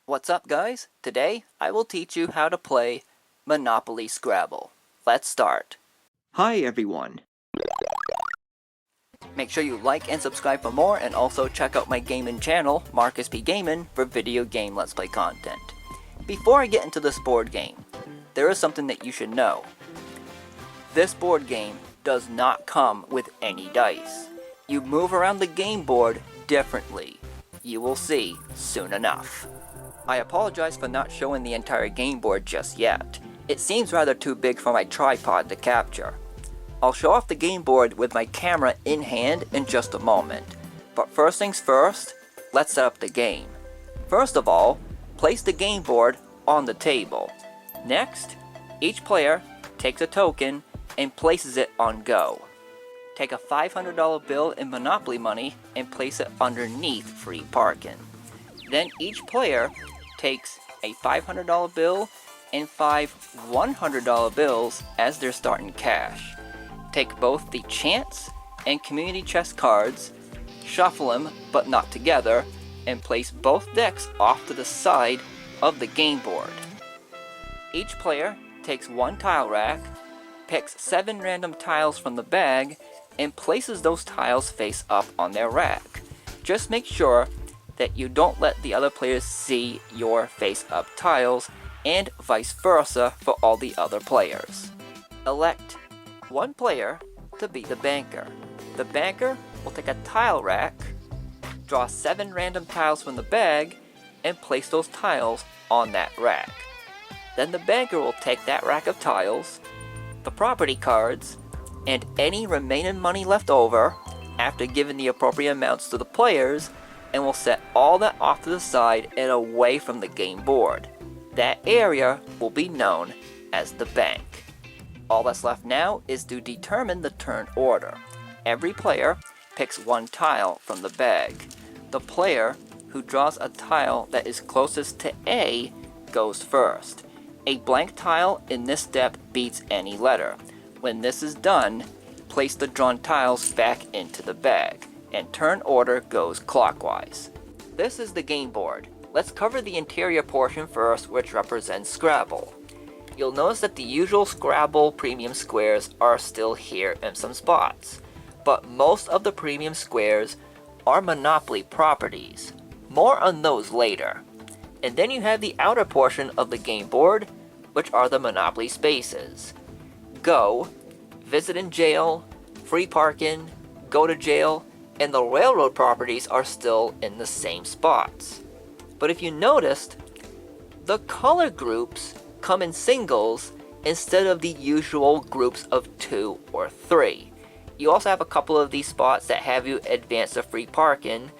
What's up, guys? Today I will teach you how to play Monopoly Scrabble. Let's start. Hi everyone. Make sure you like and subscribe for more, and also check out my gaming channel, Markis Gaming, for video game Let's Play content. Before I get into this board game, there is something that you should know. This board game does not come with any dice. You move around the game board differently. You will see soon enough. I apologize for not showing the entire game board just yet. It seems rather too big for my tripod to capture. I'll show off the game board with my camera in hand in just a moment. But first things first, let's set up the game. First of all, place the game board on the table. Next, each player takes a token and places it on go. Take a $500 bill in Monopoly money and place it underneath free parking. Then each player takes a $500 bill and 5 $100 bills as their starting cash. Take both the chance and community chest cards, shuffle them but not together, and place both decks off to the side of the game board. Each player takes one tile rack, picks 7 random tiles from the bag, and places those tiles face up on their rack. Just make sure that you don't let the other players see your face up tiles, and vice versa for all the other players. Elect one player to be the banker. The banker will take a tile rack, draw 7 random tiles from the bag, and place those tiles on that rack. Then the banker will take that rack of tiles, the property cards, and any remaining money left over after giving the appropriate amounts to the players, and will set all that off to the side and away from the game board. That area will be known as the bank. All that's left now is to determine the turn order. Every player picks one tile from the bag. The player who draws a tile that is closest to A goes first. A blank tile in this step beats any letter. When this is done, place the drawn tiles back into the bag, and turn order goes clockwise. This is the game board. Let's cover the interior portion first, which represents Scrabble. You'll notice that the usual Scrabble premium squares are still here in some spots, but most of the premium squares are Monopoly properties. More on those later. And then you have the outer portion of the game board, which are the Monopoly spaces. Go, visit in jail, free parking, go to jail, and the railroad properties are still in the same spots. But if you noticed, the color groups come in singles instead of the usual groups of 2 or 3. You also have a couple of these spots that have you advance the free parking,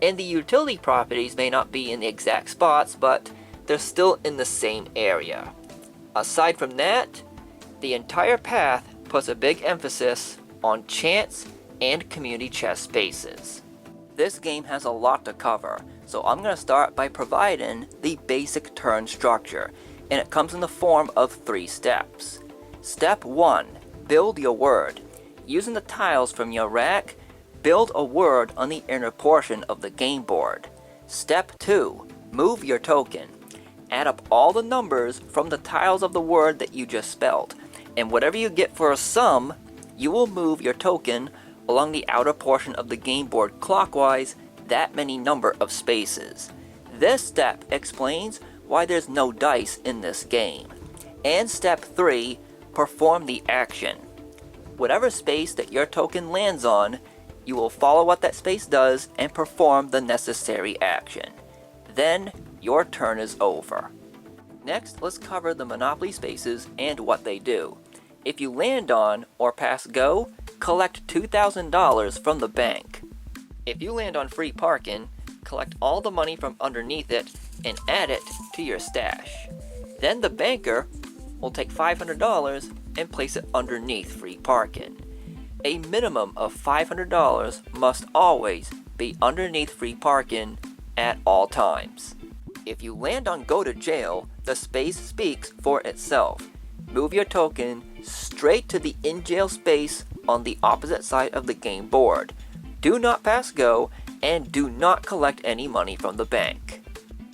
and the utility properties may not be in the exact spots, but they're still in the same area. Aside from that, the entire path puts a big emphasis on chance and community chest spaces. This game has a lot to cover, so I'm going to start by providing the basic turn structure, and it comes in the form of 3 steps. Step 1, build your word. Using the tiles from your rack, build a word on the inner portion of the game board. Step 2, move your token. Add up all the numbers from the tiles of the word that you just spelled, and whatever you get for a sum, you will move your token along the outer portion of the game board clockwise that many number of spaces. This step explains why there's no dice in this game. And step 3, perform the action. Whatever space that your token lands on, you will follow what that space does and perform the necessary action. Then your turn is over. Next, let's cover the Monopoly spaces and what they do. If you land on or pass go, collect $2,000 from the bank. If you land on free parking, collect all the money from underneath it and add it to your stash. Then the banker will take $500 and place it underneath free parking. A minimum of $500 must always be underneath free parking at all times. If you land on go to jail, the space speaks for itself. Move your token straight to the in jail space on the opposite side of the game board. Do not pass go, and do not collect any money from the bank.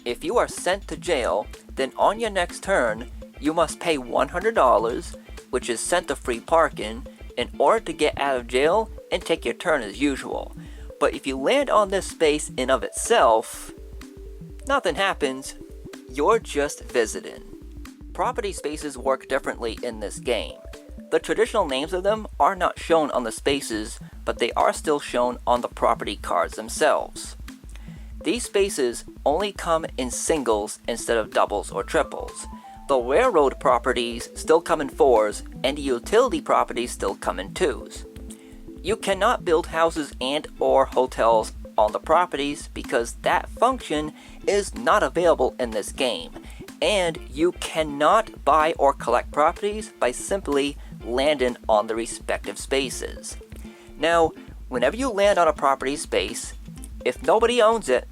If you are sent to jail, then on your next turn, you must pay $100, which is cent of free parking, in order to get out of jail and take your turn as usual. But if you land on this space in of itself, nothing happens. You're just visiting. Property spaces work differently in this game. The traditional names of them are not shown on the spaces, but they are still shown on the property cards themselves. These spaces only come in singles instead of doubles or triples. The railroad properties still come in 4s, and the utility properties still come in 2s. You cannot build houses and or hotels on the properties because that function is not available in this game, and you cannot buy or collect properties by simply landing on the respective spaces. Now, whenever you land on a property space, if nobody owns it,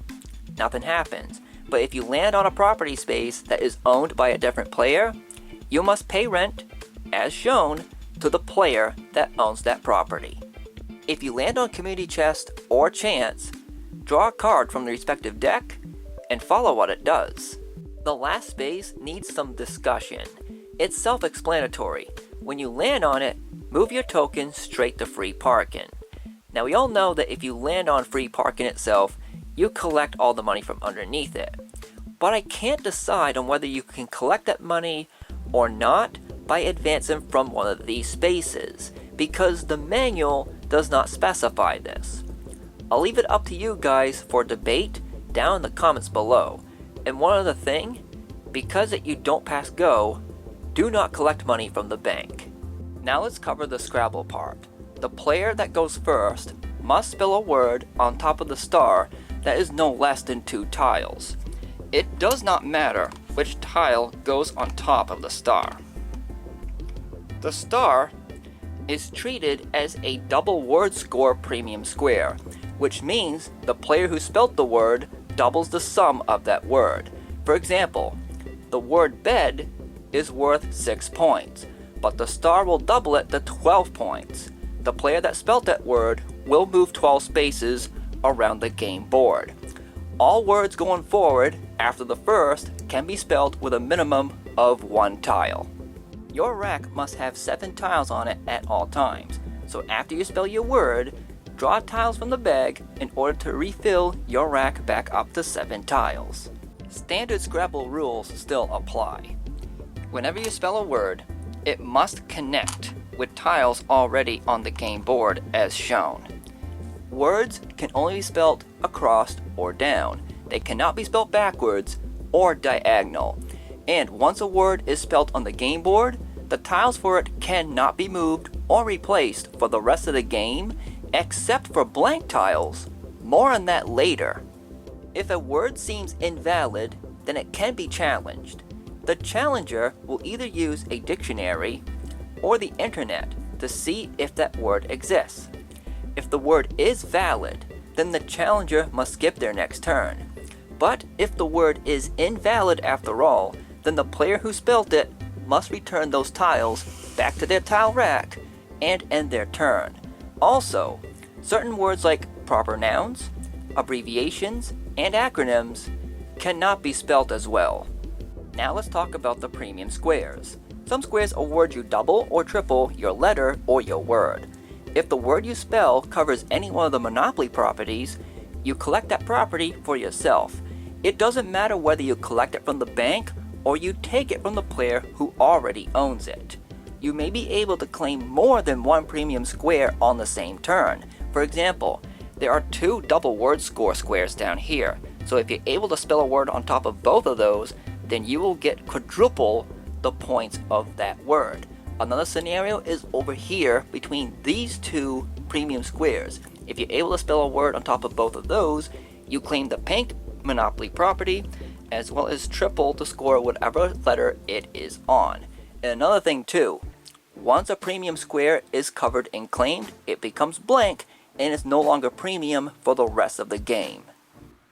nothing happens. But if you land on a property space that is owned by a different player, you must pay rent, as shown, to the player that owns that property. If you land on community chest or chance, draw a card from the respective deck and follow what it does. The last space needs some discussion. It's self-explanatory. When you land on it, move your token straight to free parking. Now we all know that if you land on free parking itself, you collect all the money from underneath it. But I can't decide on whether you can collect that money or not by advancing from one of these spaces, because the manual does not specify this. I'll leave it up to you guys for debate down in the comments below. And one other thing, because that you don't pass go, do not collect money from the bank. Now let's cover the Scrabble part. The player that goes first must spell a word on top of the star that is no less than 2 tiles. It does not matter which tile goes on top of the star. The star is treated as a double word score premium square, which means the player who spelt the word doubles the sum of that word. For example, the word bed is worth 6 points, but the star will double it to 12 points. The player that spelt that word will move 12 spaces around the game board. All words going forward after the first can be spelled with a minimum of 1 tile. Your rack must have 7 tiles on it at all times, so after you spell your word, draw tiles from the bag in order to refill your rack back up to 7 tiles. Standard Scrabble rules still apply. Whenever you spell a word, it must connect with tiles already on the game board as shown. Words can only be spelled across or down. They cannot be spelled backwards or diagonal. And once a word is spelled on the game board, the tiles for it cannot be moved or replaced for the rest of the game except for blank tiles. More on that later. If a word seems invalid, then it can be challenged. The challenger will either use a dictionary or the internet to see if that word exists. If the word is valid, then the challenger must skip their next turn. But if the word is invalid after all, then the player who spelt it must return those tiles back to their tile rack and end their turn. Also, certain words like proper nouns, abbreviations, and acronyms cannot be spelt as well. Now let's talk about the premium squares. Some squares award you double or triple your letter or your word. If the word you spell covers any one of the Monopoly properties, you collect that property for yourself. It doesn't matter whether you collect it from the bank or you take it from the player who already owns it. You may be able to claim more than one premium square on the same turn. For example, there are 2 double word score squares down here, so if you're able to spell a word on top of both of those, then you will get quadruple the points of that word. Another scenario is over here between these 2 premium squares. If you're able to spell a word on top of both of those, you claim the pink Monopoly property, as well as triple to score whatever letter it is on. And another thing too, once a premium square is covered and claimed, it becomes blank and is no longer premium for the rest of the game.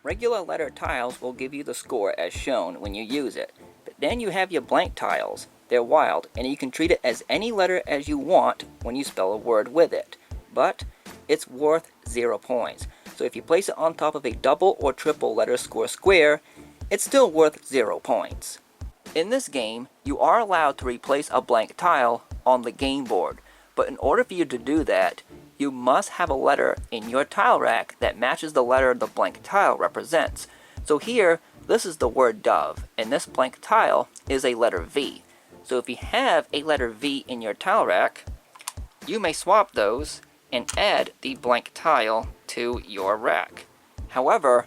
Regular letter tiles will give you the score as shown when you use it, but then you have your blank tiles. They're wild, and you can treat it as any letter as you want when you spell a word with it, but it's worth 0 points. So if you place it on top of a double or triple letter score square, it's still worth 0 points. In this game, you are allowed to replace a blank tile on the game board, but in order for you to do that, you must have a letter in your tile rack that matches the letter the blank tile represents. So here, this is the word dove, and this blank tile is a letter V. So if you have a letter V in your tile rack, you may swap those and add the blank tile to your rack. However,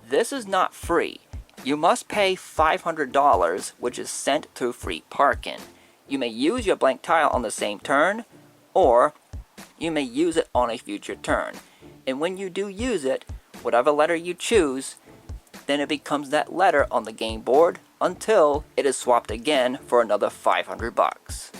this is not free. You must pay $500, which is sent through free parking. You may use your blank tile on the same turn, or you may use it on a future turn. And when you do use it, whatever letter you choose, then it becomes that letter on the game board until it is swapped again for another $500.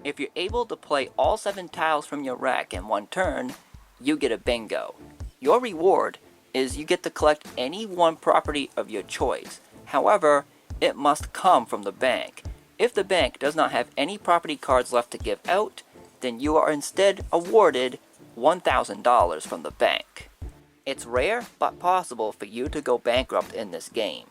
If you're able to play all 7 tiles from your rack in one turn, you get a bingo. Your reward is you get to collect any one property of your choice. However, it must come from the bank. If the bank does not have any property cards left to give out, then you are instead awarded $1,000 from the bank. It's rare but possible for you to go bankrupt in this game.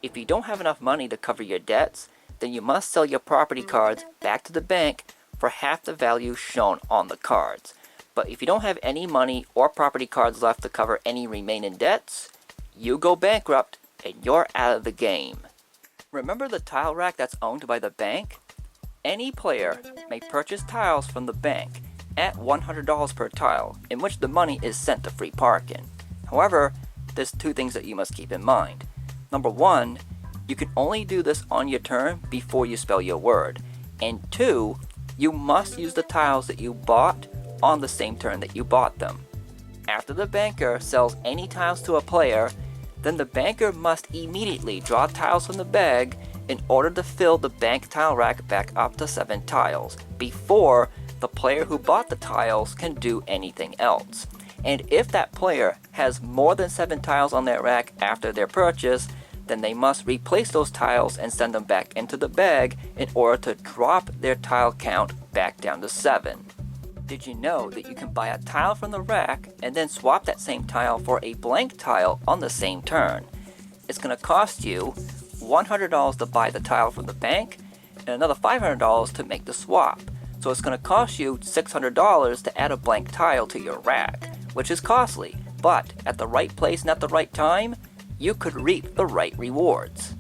If you don't have enough money to cover your debts, then you must sell your property cards back to the bank for half the value shown on the cards. But if you don't have any money or property cards left to cover any remaining debts, you go bankrupt and you're out of the game. Remember the tile rack that's owned by the bank? Any player may purchase tiles from the bank at $100 per tile, in which the money is sent to free parking. However, there's 2 things that you must keep in mind. Number 1, you can only do this on your turn before you spell your word. And 2, you must use the tiles that you bought on the same turn that you bought them. After the banker sells any tiles to a player, then the banker must immediately draw tiles from the bag in order to fill the bank tile rack back up to 7 tiles before the player who bought the tiles can do anything else. And if that player has more than 7 tiles on their rack after their purchase, then they must replace those tiles and send them back into the bag in order to drop their tile count back down to 7. Did you know that you can buy a tile from the rack and then swap that same tile for a blank tile on the same turn? It's going to cost you $100 to buy the tile from the bank and another $500 to make the swap. So it's going to cost you $600 to add a blank tile to your rack, which is costly, but at the right place and at the right time, you could reap the right rewards.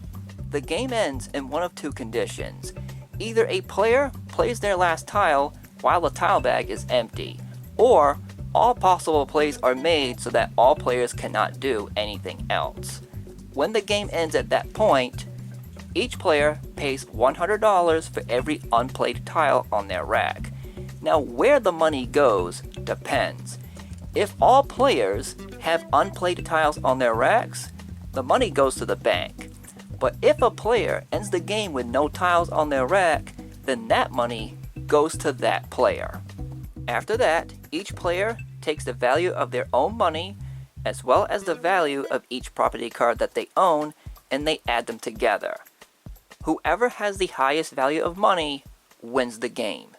The game ends in one of 2 conditions. Either a player plays their last tile while the tile bag is empty, or all possible plays are made so that all players cannot do anything else. When the game ends at that point, each player pays $100 for every unplayed tile on their rack. Now where the money goes depends. If all players have unplayed tiles on their racks, the money goes to the bank. But if a player ends the game with no tiles on their rack, then that money goes to that player. After that, each player takes the value of their own money as well as the value of each property card that they own, and they add them together. Whoever has the highest value of money wins the game.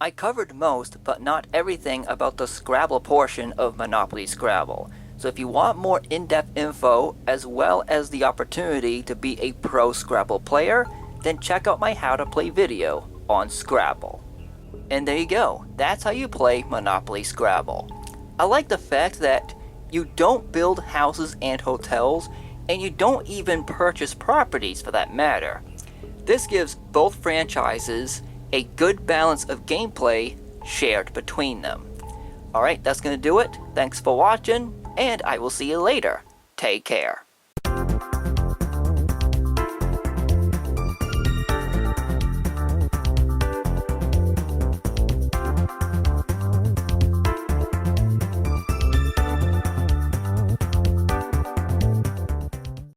I covered most, but not everything about the Scrabble portion of Monopoly Scrabble. So if you want more in-depth info, as well as the opportunity to be a pro Scrabble player, then check out my How to Play video on Scrabble. And there you go, that's how you play Monopoly Scrabble. I like the fact that you don't build houses and hotels, and you don't even purchase properties for that matter. This gives both franchises a good balance of gameplay shared between them. Alright, that's gonna do it. Thanks for watching, and I will see you later. Take care.